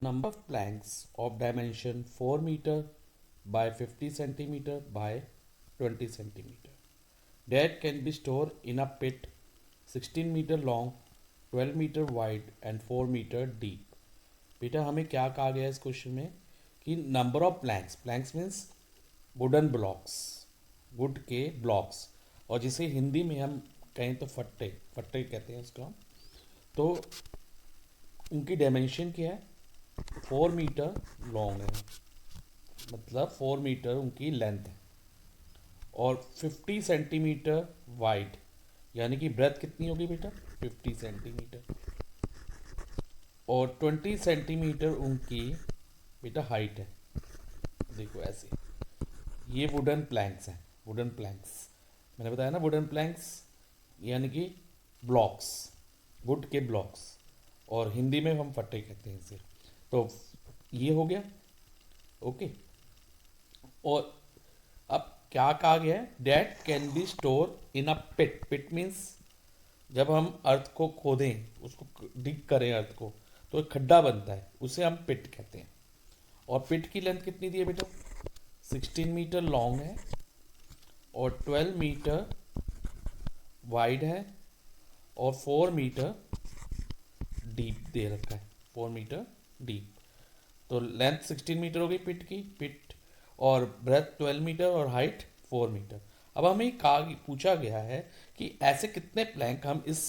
Number of planks of dimension 4 meter by 50 centimeter by 20 centimeter that can be stored in a pit 16 meter long, 12 meter wide and 4 meter deep. बेटा हमें क्या कहा गया है इस question में कि number of planks, planks means wooden blocks, wood के ब्लॉक्स, और जिसे हिंदी में हम कहें तो फट्टे, फट्टे कहते हैं उसको हम। तो उनकी डायमेंशन क्या है? 4 मीटर लॉन्ग है, मतलब 4 मीटर उनकी लेंथ है, और 50 सेंटीमीटर वाइड, यानी कि ब्रेथ कितनी होगी बेटा? 50 सेंटीमीटर, और 20 सेंटीमीटर उनकी बेटा हाइट है। देखो ऐसे, ये वुडन प्लैंक्स हैं, वुडन प्लैंक्स मैंने बताया ना, वुडन प्लैंक्स यानी कि ब्लॉक्स, वुड के ब्लॉक्स, और हिंदी में हम फट्टे कहते हैं इसे। तो ये हो गया, ओके। और अब क्या कहा गया है? That can be store in a pit. Pit means जब हम अर्थ को खोदें, उसको डिग करें अर्थ को, तो एक खड्डा बनता है, उसे हम पिट कहते हैं। और पिट की लेंथ कितनी दी है बेटा? 16 मीटर लॉन्ग है और 12 मीटर वाइड है और 4 मीटर डीप दे रखा है, 4 मीटर डीप। तो लेंथ 16 मीटर हो गई पिट की, पिट, और ब्रेथ 12 मीटर और हाइट 4 मीटर। अब हमें कहा, पूछा गया है कि ऐसे कितने प्लैंक हम इस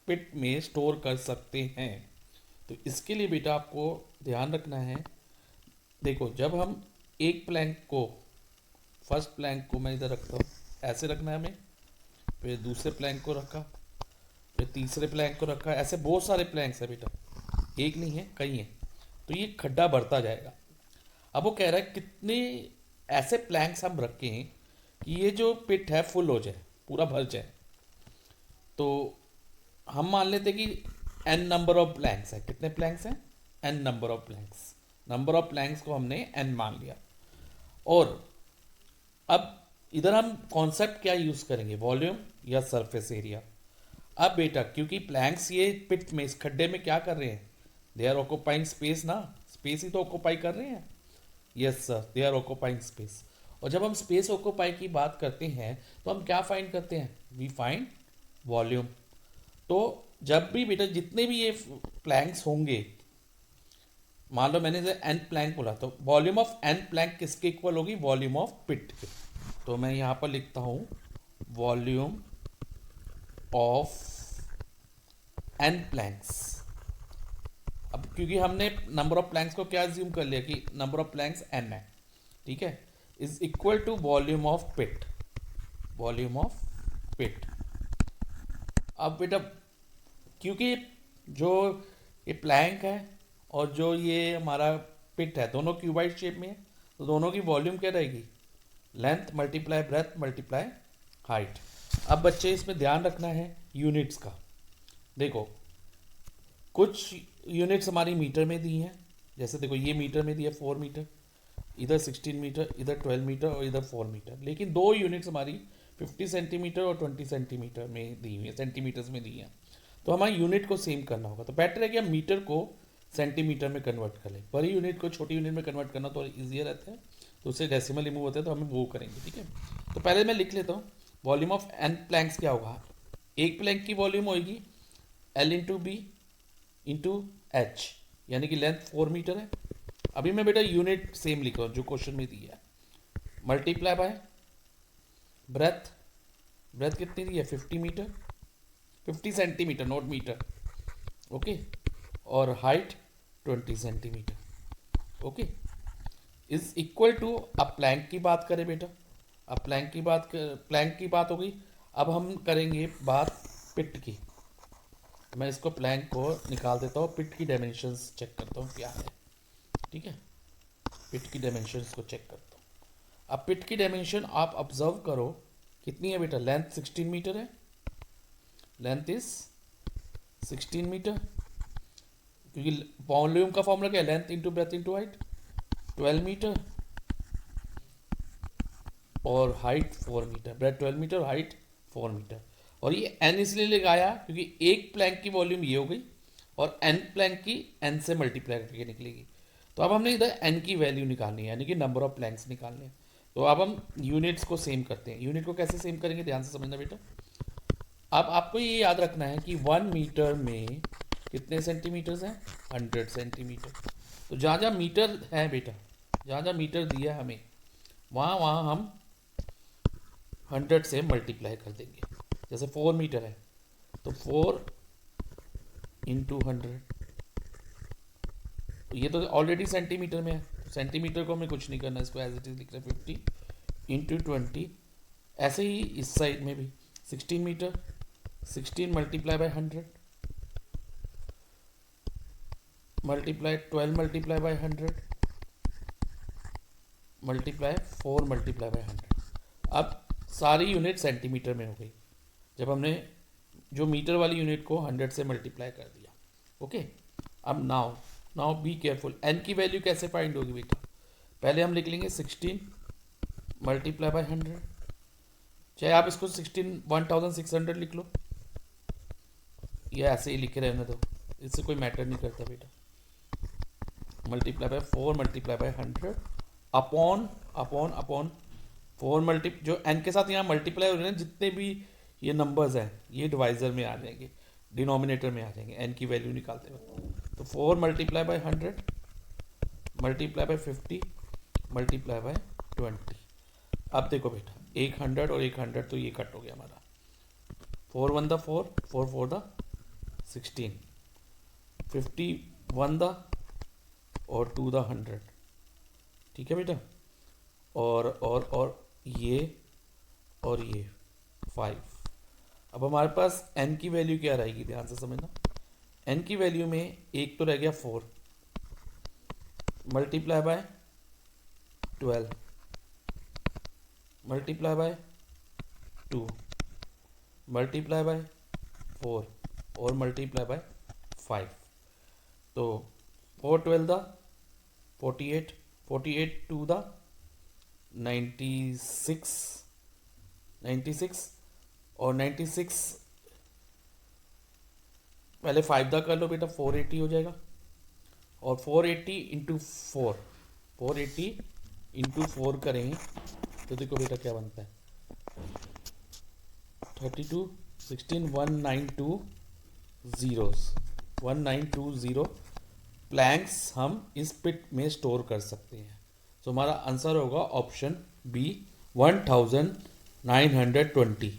पिट में स्टोर कर सकते हैं। तो इसके लिए बेटा आपको ध्यान रखना है, देखो जब हम एक प्लैंक को, फर्स्ट प्लैंक को मैं इधर रखता हूँ, ऐसे रखना है हमें, फिर दूसरे प्लैंक को रखा, फिर तीसरे प्लैंक को रखा, ऐसे बहुत सारे प्लैंक्स है बेटा, एक नहीं है, कई हैं। तो ये खड्डा बढ़ता जाएगा। अब वो कह रहा है कितने ऐसे प्लैंक्स हम रखें कि ये जो पिट है फुल हो जाए, पूरा भर जाए। तो हम मान लेते कि एन नंबर ऑफ प्लैंक्स है। कितने प्लैंक्स हैं? N number of planks. Number of planks को हमने एन मान लिया। और अब इधर हम कॉन्सेप्ट क्या यूज करेंगे? वॉल्यूम या सरफेस एरिया। अब बेटा क्योंकि प्लैंक्स ये पिट में, इस खड्डे में क्या कर रहे हैं? दे आर ऑक्यूपाइंग स्पेस ना, स्पेस ही तो ऑक्यूपाई कर रहे हैं। Yes sir, they are occupying space. और जब हम स्पेस ऑक्यूपाई की बात करते हैं तो हम क्या फाइंड करते हैं? We find volume. तो जब भी बेटा जितने भी ये प्लैंक्स होंगे, मान लो मैंने एन प्लैंक बोला, तो वॉल्यूम ऑफ एन प्लैंक किसके इक्वल होगी? वॉल्यूम ऑफ पिट के। तो मैं यहाँ पर लिखता हूँ वॉल्यूम ऑफ एन प्लैंक्स। अब क्योंकि हमने नंबर ऑफ प्लैंक्स को क्या अज्यूम कर लिया कि नंबर ऑफ प्लैंक्स एन है, ठीक है, is equal to volume of pit, volume of pit. अब बेटा क्योंकि जो ये प्लैंक है और जो ये हमारा पिट है, दोनों क्यूबाइड शेप में है, तो दोनों की वॉल्यूम क्या रहेगी? Length multiply breath multiply height. अब बच्चे इसमें ध्यान रखना है यूनिट्स का। देखो कुछ यूनिट्स हमारी मीटर में दी हैं, जैसे देखो ये मीटर में दिया 4 मीटर, इधर 16 मीटर, इधर 12 मीटर और इधर 4 मीटर। लेकिन दो यूनिट्स हमारी 50 सेंटीमीटर और 20 सेंटीमीटर में दी हुई है, सेंटीमीटर्स में दी हैं। तो हमारे यूनिट को सेम करना होगा, तो बेटर है कि हम मीटर को सेंटीमीटर में कन्वर्ट कर लें। बड़ी यूनिट को छोटी यूनिट में कन्वर्ट करना तो ईजियर रहता है, तो उससे डेसिमल रिमूव होता है, तो हमें वो करेंगे, ठीक है। तो पहले मैं लिख लेता हूँ वॉल्यूम ऑफ एन प्लैंक्स क्या होगा। एक प्लैंक की वॉल्यूम होगी l into b into h, यानी कि लेंथ 4 मीटर है। अभी मैं बेटा यूनिट सेम लिख रहा हूँ जो क्वेश्चन में दिया है, मल्टीप्लाई बाय ब्रेथ, ब्रेथ कितनी दी है? 50 metre, 50 centimetre not metre, okay, और height 20 centimetre, okay, is equal to, अब प्लैंक की बात करें बेटा, अब प्लैंक की बात हो गई। अब हम करेंगे बात पिट की। मैं इसको प्लैंक को निकाल देता हूँ, पिट की डायमेंशंस चेक करता हूँ क्या है, ठीक है। पिट की डायमेंशंस को चेक करता हूँ। अब पिट की डायमेंशन आप ऑब्जर्व करो कितनी है बेटा? लेंथ 16 मीटर है, लेंथ इज 16 मीटर, क्योंकि वॉल्यूम का फॉर्मूला क्या है? Length into breadth into height, 12 metre, और height 4 metre, breadth 12 metre, height 4 metre. और ये एन इसलिए लगाया क्योंकि एक प्लैंक की वॉल्यूम ये हो गई और n प्लैंक की n से मल्टीप्लाई करके निकलेगी। तो अब हमने इधर n की वैल्यू निकालनी है, यानी कि नंबर ऑफ प्लैंक्स निकालने हैं। तो अब हम यूनिट्स को सेम करते हैं। यूनिट को कैसे सेम करेंगे, ध्यान से समझना बेटा। अब आपको ये याद रखना है कि 1 मीटर में कितने सेंटीमीटर्स हैं, 100 सेंटीमीटर। तो जहाँ जहाँ मीटर है बेटा, जहाँ जहाँ मीटर दिया है हमें, वहाँ वहाँ हम 100 से मल्टीप्लाई कर देंगे। जैसे 4 मीटर है तो 4 इंटू 100, ये तो ऑलरेडी सेंटीमीटर में है, तो सेंटीमीटर को हमें कुछ नहीं करना, इसको एज इट इज लिख रहे हैं 50 इंटू 20। ऐसे ही इस साइड में भी 16 metre, 16 multiply by 100 multiply 12 multiply by 100 multiply 4 multiply by 100। अब सारी यूनिट सेंटीमीटर में हो गई जब हमने जो मीटर वाली यूनिट को 100 से मल्टीप्लाई कर दिया। ओके, अब नाउ बी केयरफुल, एन की वैल्यू कैसे फाइंड होगी बेटा। पहले हम लिख लेंगे 16 मल्टीप्लाई बाय 100, चाहे आप इसको 1600 लिख लो, या ऐसे ही लिखे रहने दो, इससे कोई मैटर नहीं करता बेटा। Multiply by 4 multiply by 100 upon upon upon 4 multi, जो एन के साथ यहाँ मल्टीप्लाई हो रहे हैं जितने भी ये नंबर्स हैं ये डिवाइजर में आ जाएंगे, डिनोमिनेटर में आ जाएंगे एन की वैल्यू निकालते वक्त। तो 4 multiply by 100 multiply by 50 multiply by 20। अब देखो बेटा, एक 100 और एक 100 तो ये कट हो गया हमारा, 4 1 द 4, 4 4 द 16, 50 1 द और 2 द 100, ठीक है बेटा। और ये और ये 5। अब हमारे पास n की वैल्यू क्या रहेगी, ध्यान से समझना। n की वैल्यू में एक तो रह गया 4 multiply bye 12 multiply bye 2 multiply by 4 और मल्टीप्लाई बाय 5। तो 4 12 द 48, 48 2 द 96 और 96 पहले 5 दा कर लो बेटा, 480 हो जाएगा। और 480 इंटू 480 इंटू 4 करें तो देखो बेटा क्या बनता है, 32 16 192 जीरोस, 1920 प्लैंक्स हम इस पिट में स्टोर कर सकते हैं। तो हमारा आंसर होगा ऑप्शन बी 1920।